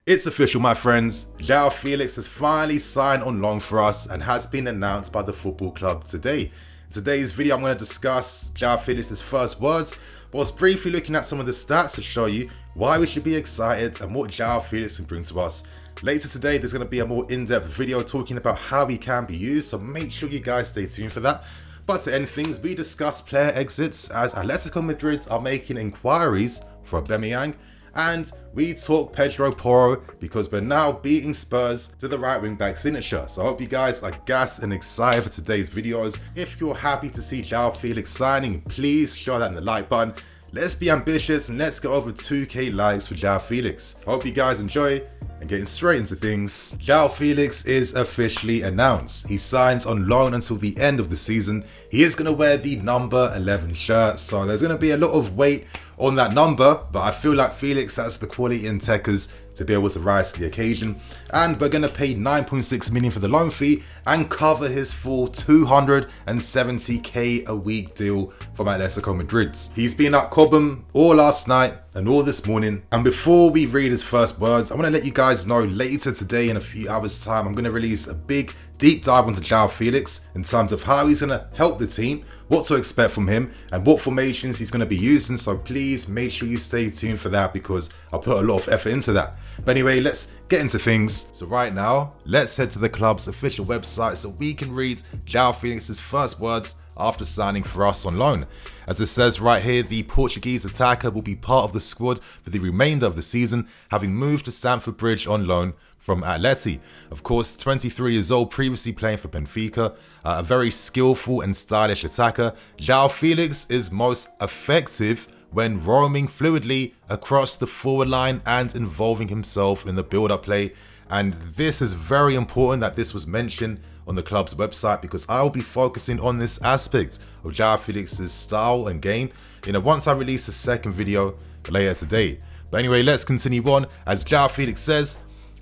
It's official, my friends. Joao Felix has finally signed on loan for us and has been announced by the football club today. In today's video, I'm going to discuss Joao Felix's first words, whilst briefly looking at some of the stats to show you why we should be excited and what Joao Felix can bring to us. Later today, there's going to be a more in-depth video talking about how he can be used, so make sure you guys stay tuned for that. But to end things, we discuss player exits as Atletico Madrid are making inquiries for Aubameyang, and we talk Pedro Porro because we're now beating Spurs to the right wing back signature. So I hope you guys are gassed and excited for today's videos. If you're happy to see Joao Felix signing, please show that in the like button. Let's be ambitious and let's get over 2k likes for Joao Felix. I hope you guys enjoy, and getting straight into things, Joao Felix is officially announced. He signs on loan until the end of the season. He is going to wear the number 11 shirt, so there's going to be a lot of weight on that number, but I feel like Felix has the quality and techers to be able to rise to the occasion. And we're going to pay 9.6 million for the loan fee and cover his full 270k a week deal from Atletico Madrid. He's been at Cobham all last night and all this morning. And before we read his first words, I want to let you guys know later today in a few hours time, I'm going to release a big deep dive into Joao Felix in terms of how he's going to help the team, what to expect from him, and what formations he's going to be using. So please make sure you stay tuned for that because I'll put a lot of effort into that. But anyway, let's get into things. So right now, let's head to the club's official website so we can read Joao Felix's first words after signing for us on loan. As it says right here, the Portuguese attacker will be part of the squad for the remainder of the season, having moved to Stamford Bridge on loan from Atleti. Of course, 23 years old, previously playing for Benfica, a very skillful and stylish attacker. Joao Felix is most effective when roaming fluidly across the forward line and involving himself in the build-up play. And this is very important that this was mentioned on the club's website because I'll be focusing on this aspect of Joao Felix's style and game, once I release the second video later today. But anyway, let's continue on. As Joao Felix says,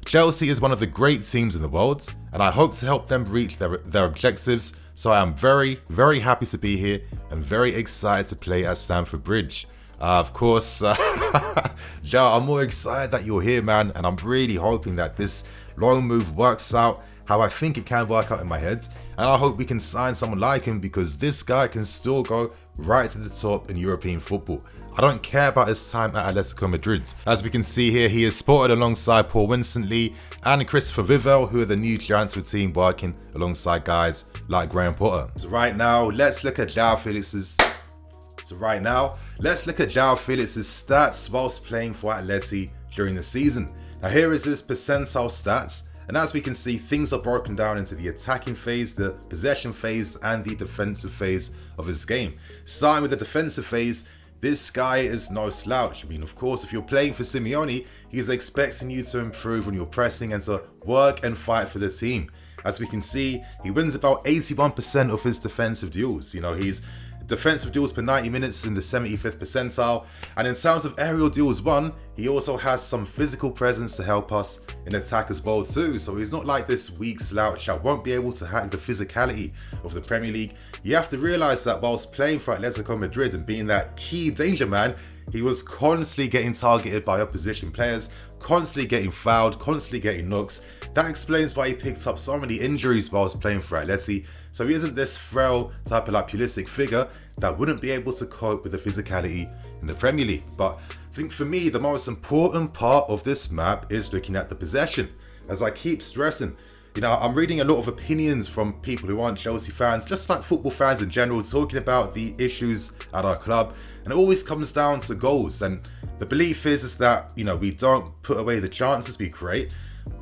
Chelsea is one of the great teams in the world, and I hope to help them reach their objectives. So I am very, very happy to be here and very excited to play at Stamford Bridge. Of course, Joao, I'm more excited that you're here, man, and I'm really hoping that this loan move works out how I think it can work out in my head, and I hope we can sign someone like him because this guy can still go right to the top in European football. I don't care about his time at Atletico Madrid. As we can see here, he is spotted alongside Paul Winston-Lee and Christopher Vivell, who are the new transfer team working alongside guys like Graham Potter. So right now, let's look at Joao Felix's stats whilst playing for Atleti during the season. Now here is his percentile stats, and as we can see, things are broken down into the attacking phase, the possession phase, and the defensive phase of his game. Starting with the defensive phase, this guy is no slouch. I mean, of course, if you're playing for Simeone, he's expecting you to improve on your pressing and to work and fight for the team. As we can see, he wins about 81% of his defensive duels. He's defensive duels per 90 minutes in the 75th percentile. And in terms of aerial duels won, he also has some physical presence to help us in attack as well too. So he's not like this weak slouch that won't be able to hack the physicality of the Premier League. You have to realize that whilst playing for Atletico Madrid and being that key danger man, he was constantly getting targeted by opposition players, constantly getting fouled, constantly getting knocks. That explains why he picked up so many injuries whilst playing for Atleti. So he isn't this frail type of Pulisic figure that wouldn't be able to cope with the physicality in the Premier League. But I think for me, the most important part of this map is looking at the possession. As I keep stressing, I'm reading a lot of opinions from people who aren't Chelsea fans, just like football fans in general, talking about the issues at our club. And it always comes down to goals. And the belief is that, we don't put away the chances we create.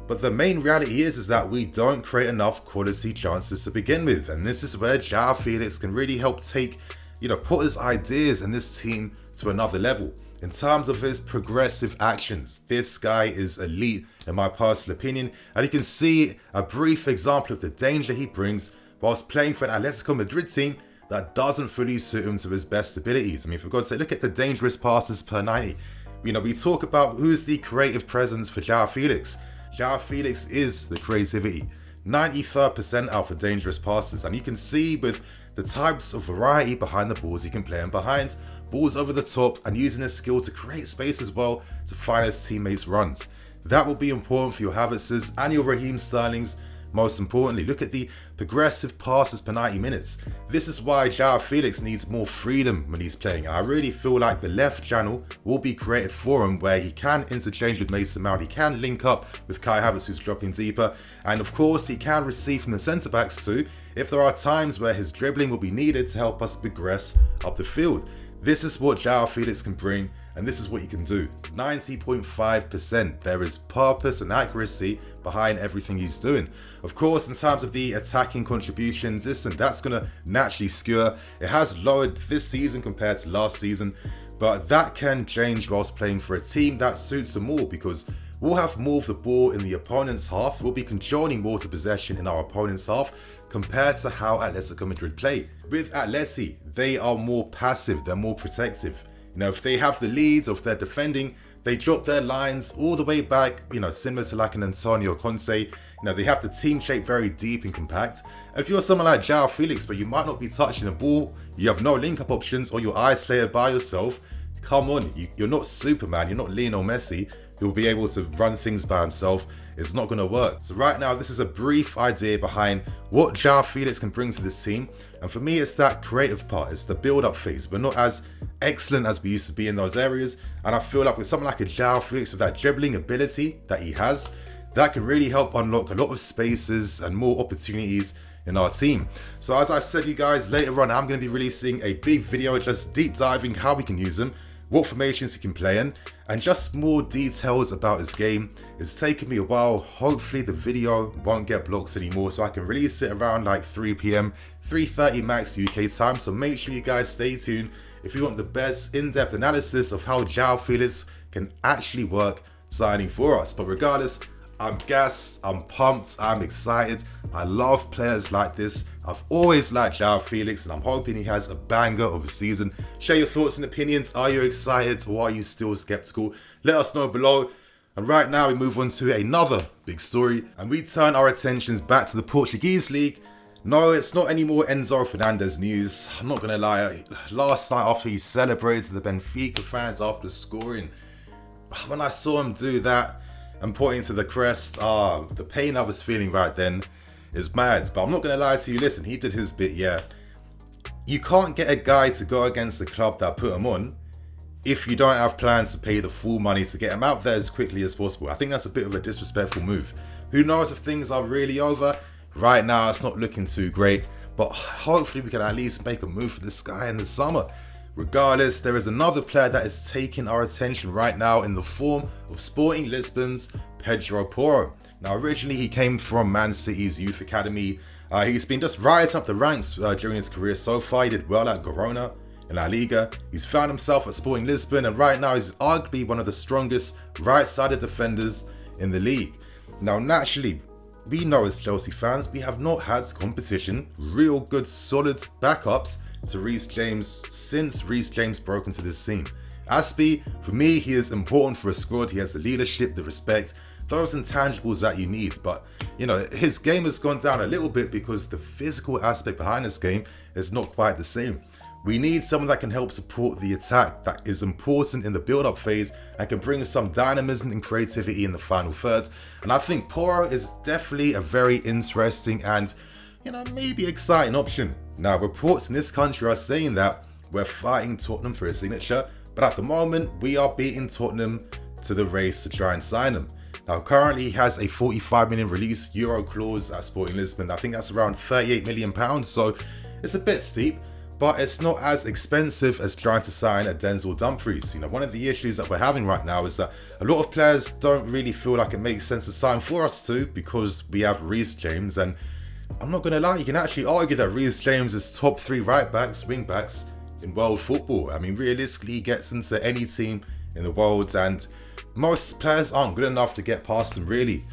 But the main reality is that we don't create enough quality chances to begin with. And this is where Joao Felix can really help take, put his ideas and this team to another level. In terms of his progressive actions, this guy is elite in my personal opinion. And you can see a brief example of the danger he brings whilst playing for an Atletico Madrid team that doesn't fully suit him to his best abilities. I mean, for God's sake, look at the dangerous passes per 90. We talk about who's the creative presence for Joao Felix. Joao Felix is the creativity. 93rd percentile for dangerous passes. And you can see with the types of variety behind the balls he can play in behind, balls over the top, and using his skill to create space as well to find his teammates' runs. That will be important for your Havertz's and your Raheem Sterling's. Most importantly, look at the progressive passes per 90 minutes. This is why Joao Felix needs more freedom when he's playing. And I really feel like the left channel will be created for him where he can interchange with Mason Mount. He can link up with Kai Havertz, who's dropping deeper. And of course, he can receive from the centre-backs too, if there are times where his dribbling will be needed to help us progress up the field. This is what Joao Felix can bring, and this is what he can do. 90.5%. There is purpose and accuracy behind everything he's doing. Of course, in terms of the attacking contributions, listen, that's going to naturally skew. It has lowered this season compared to last season, but that can change whilst playing for a team that suits him more, because we'll have more of the ball in the opponent's half. We'll be controlling more of the possession in our opponent's half compared to how Atletico Madrid play. With Atleti, they are more passive, they're more protective. You know, if they have the lead, or if they're defending, they drop their lines all the way back, you know, similar to like an Antonio Conte. You know, they have the team shape very deep and compact. And if you're someone like Joao Felix, but you might not be touching the ball, you have no link-up options, or you're isolated by yourself, come on, you're not Superman, you're not Lionel Messi, who'll be able to run things by himself. It's not going to work. So right now, this is a brief idea behind what Joao Felix can bring to this team. And for me, it's that creative part. It's the build-up phase. We're not as excellent as we used to be in those areas. And I feel like with someone like a Joao Felix, with that dribbling ability that he has, that can really help unlock a lot of spaces and more opportunities in our team. So as I said, you guys, later on, I'm going to be releasing a big video just deep diving how we can use him, what formations he can play in, and just more details about his game. It's taken me a while. Hopefully the video won't get blocked anymore, so I can release it around like 3 p.m, 3:30 max UK time. So make sure you guys stay tuned if you want the best in-depth analysis of how Joao Felix can actually work signing for us. But regardless, I'm gassed, I'm pumped, I'm excited. I love players like this. I've always liked Joao Felix, and I'm hoping he has a banger of a season. Share your thoughts and opinions. Are you excited, or are you still skeptical? Let us know below. And right now we move on to another big story, and we turn our attentions back to the Portuguese league. No, it's not any more Enzo Fernandez news. I'm not gonna lie, last night after he celebrated the Benfica fans after scoring, when I saw him do that and pointing to the crest, the pain I was feeling right then is mad. But I'm not gonna lie to you, listen, he did his bit, yeah. You can't get a guy to go against the club that put him on if you don't have plans to pay the full money to get him out there as quickly as possible. I think that's a bit of a disrespectful move. Who knows if things are really over? Right now, it's not looking too great, but hopefully we can at least make a move for this guy in the summer. Regardless, there is another player that is taking our attention right now in the form of Sporting Lisbon's Pedro Porro. Now, originally he came from Man City's youth academy. He's been just rising up the ranks during his career so far. He did well at Girona in La Liga. He's found himself at Sporting Lisbon, and right now he's arguably one of the strongest right-sided defenders in the league. Now, naturally, we know as Chelsea fans, we have not had competition, real good solid backups to Reece James since Reece James broke into this scene. Azpi, for me, he is important for a squad. He has the leadership, the respect, those intangibles that you need. But, you know, his game has gone down a little bit because the physical aspect behind his game is not quite the same. We need someone that can help support the attack, that is important in the build-up phase and can bring some dynamism and creativity in the final third. And I think Porro is definitely a very interesting and, you know, maybe exciting option. Now, reports in this country are saying that we're fighting Tottenham for his signature, but at the moment, we are beating Tottenham to the race to try and sign him. Now, currently, he has a 45 million release euro clause at Sporting Lisbon. I think that's around £38 million, so it's a bit steep, but it's not as expensive as trying to sign a Denzel Dumfries. You know, one of the issues that we're having right now is that a lot of players don't really feel like it makes sense to sign for us too, because we have Reece James, and I'm not going to lie, you can actually argue that Reece James is top 3 right backs, wing backs in world football. I mean, realistically, he gets into any team in the world, and most players aren't good enough to get past him, really.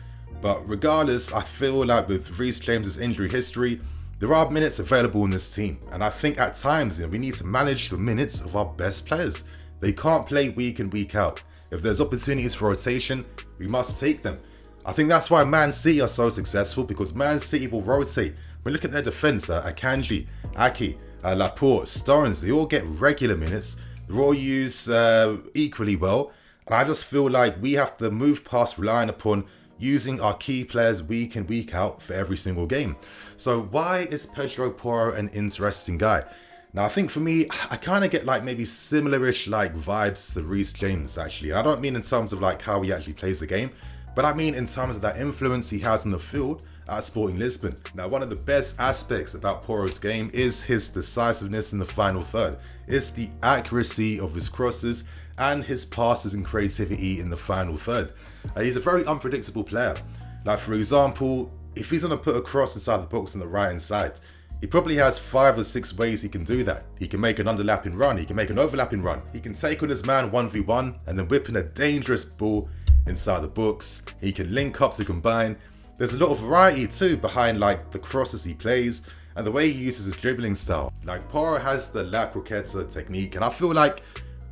But regardless, I feel like with Reece James's injury history, there are minutes available in this team. And I think at times, you know, we need to manage the minutes of our best players. They can't play week in, week out. If there's opportunities for rotation, we must take them. I think that's why Man City are so successful, because Man City will rotate. When we look at their defense, Akanji, Aki, Laporte, Stones, they all get regular minutes. They're all used equally well. And I just feel like we have to move past relying upon using our key players week in, week out for every single game. So why is Pedro Porro an interesting guy? Now, I think for me, I kind of get like maybe similar-ish like vibes to Reece James, actually. And I don't mean in terms of like how he actually plays the game, but I mean in terms of that influence he has on the field at Sporting Lisbon. Now, one of the best aspects about Porro's game is his decisiveness in the final third. It's the accuracy of his crosses and his passes and creativity in the final third. He's a very unpredictable player. Like, for example, if he's going to put a cross inside the box on the right hand side, he probably has 5 or 6 ways he can do that. He can make an underlapping run, he can make an overlapping run, he can take on his man 1v1 and then whip in a dangerous ball inside the box. He can link up to combine. There's a lot of variety too behind like the crosses he plays and the way he uses his dribbling style. Like, Porro has the La Croqueta technique, and I feel like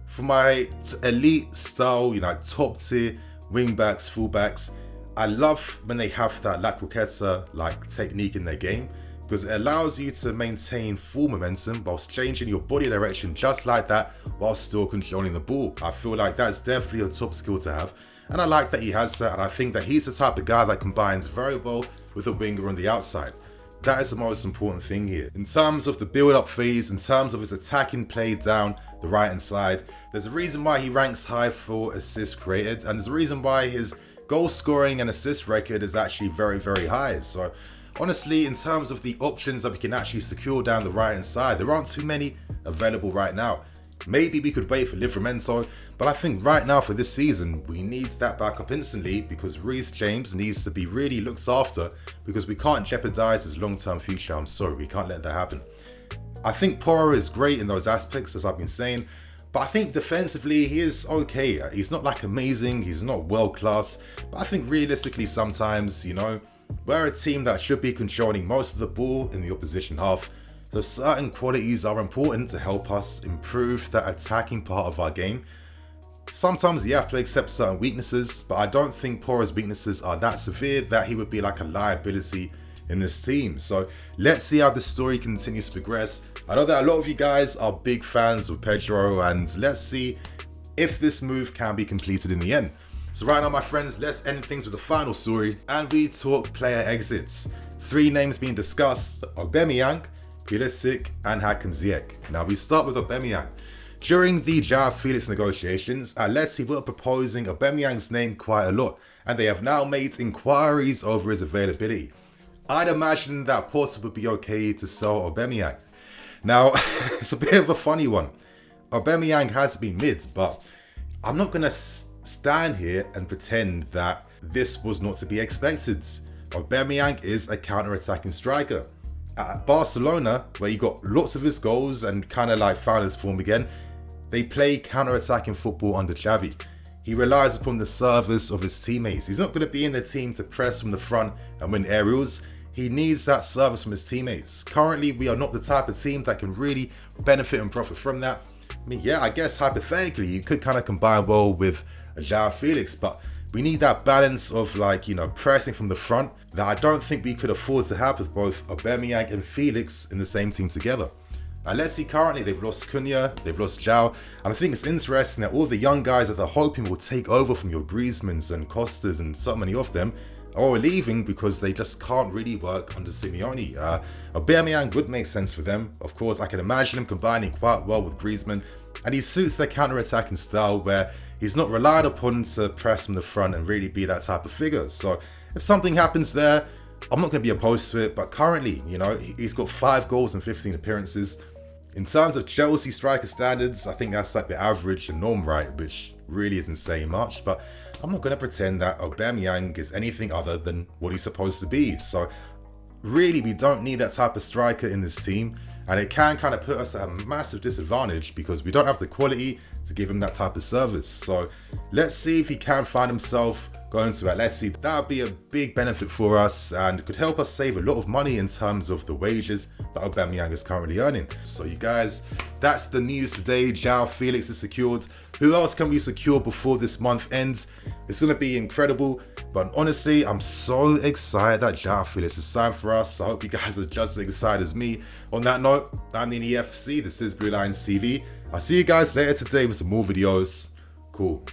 for my elite style, you know, top tier wing backs, full backs, I love when they have that La Croqueta like technique in their game, because it allows you to maintain full momentum whilst changing your body direction just like that while still controlling the ball. I feel like that's definitely a top skill to have, and I like that he has that, and I think that he's the type of guy that combines very well with a winger on the outside. That is the most important thing here. In terms of the build-up phase, in terms of his attacking play down the right-hand side, there's a reason why he ranks high for assists created, and there's a reason why his goal scoring and assist record is actually very, very high. So honestly, in terms of the options that we can actually secure down the right-hand side, there aren't too many available right now. Maybe we could wait for Livramento, but I think right now for this season, we need that backup instantly, because Reece James needs to be really looked after, because we can't jeopardize his long-term future. I'm sorry, we can't let that happen. I think Porro is great in those aspects, as I've been saying, but I think defensively he is okay. He's not like amazing, he's not world-class, but I think realistically sometimes, you know, we're a team that should be controlling most of the ball in the opposition half. So certain qualities are important to help us improve the attacking part of our game. Sometimes you have to accept certain weaknesses, but I don't think Porro's weaknesses are that severe that he would be like a liability in this team. So let's see how the story continues to progress. I know that a lot of you guys are big fans of Pedro, and let's see if this move can be completed in the end. So right now, my friends, let's end things with the final story, and we talk player exits. 3 names being discussed: Aubameyang, Pulisic, and Hakim Ziyech. Now we start with Aubameyang. During the Joao Felix negotiations, Atleti were proposing Aubameyang's name quite a lot, and they have now made inquiries over his availability. I'd imagine that Porto would be okay to sell Aubameyang. Now, it's a bit of a funny one. Aubameyang has been mid, but I'm not going to stand here and pretend that this was not to be expected. Aubameyang is a counter-attacking striker. At Barcelona, where he got lots of his goals and kind of like found his form again, they play counter-attacking football under Xavi. He relies upon the service of his teammates. He's not going to be in the team to press from the front and win aerials. He needs that service from his teammates. Currently, we are not the type of team that can really benefit and profit from that. I mean, yeah, I guess hypothetically, you could kind of combine well with Joao Felix, but we need that balance of like, you know, pressing from the front that I don't think we could afford to have with both Aubameyang and Felix in the same team together. Atleti currently, they've lost Cunha, they've lost Joao, and I think it's interesting that all the young guys that they're hoping will take over from your Griezmanns and Costas and so many of them are leaving because they just can't really work under Simeone. Aubameyang would make sense for them. Of course, I can imagine him combining quite well with Griezmann, and he suits their counter-attacking style where he's not relied upon to press from the front and really be that type of figure. So if something happens there, I'm not going to be opposed to it, but currently, you know, he's got 5 goals and 15 appearances. In terms of Chelsea striker standards, I think that's like the average and norm, right? Which really isn't saying much, but I'm not going to pretend that Aubameyang is anything other than what he's supposed to be. So really, we don't need that type of striker in this team, and it can kind of put us at a massive disadvantage because we don't have the quality to give him that type of service. So let's see if he can find himself going to Atleti. That would be a big benefit for us and could help us save a lot of money in terms of the wages that Aubameyang is currently earning. So you guys, that's the news today. Joao Felix is secured. Who else can we secure before this month ends? It's going to be incredible. But honestly, I'm so excited that Joao Felix is signed for us. I hope you guys are just as excited as me. On that note, I'm the EFC. This is BlueLionsTV. I'll see you guys later today with some more videos. Cool.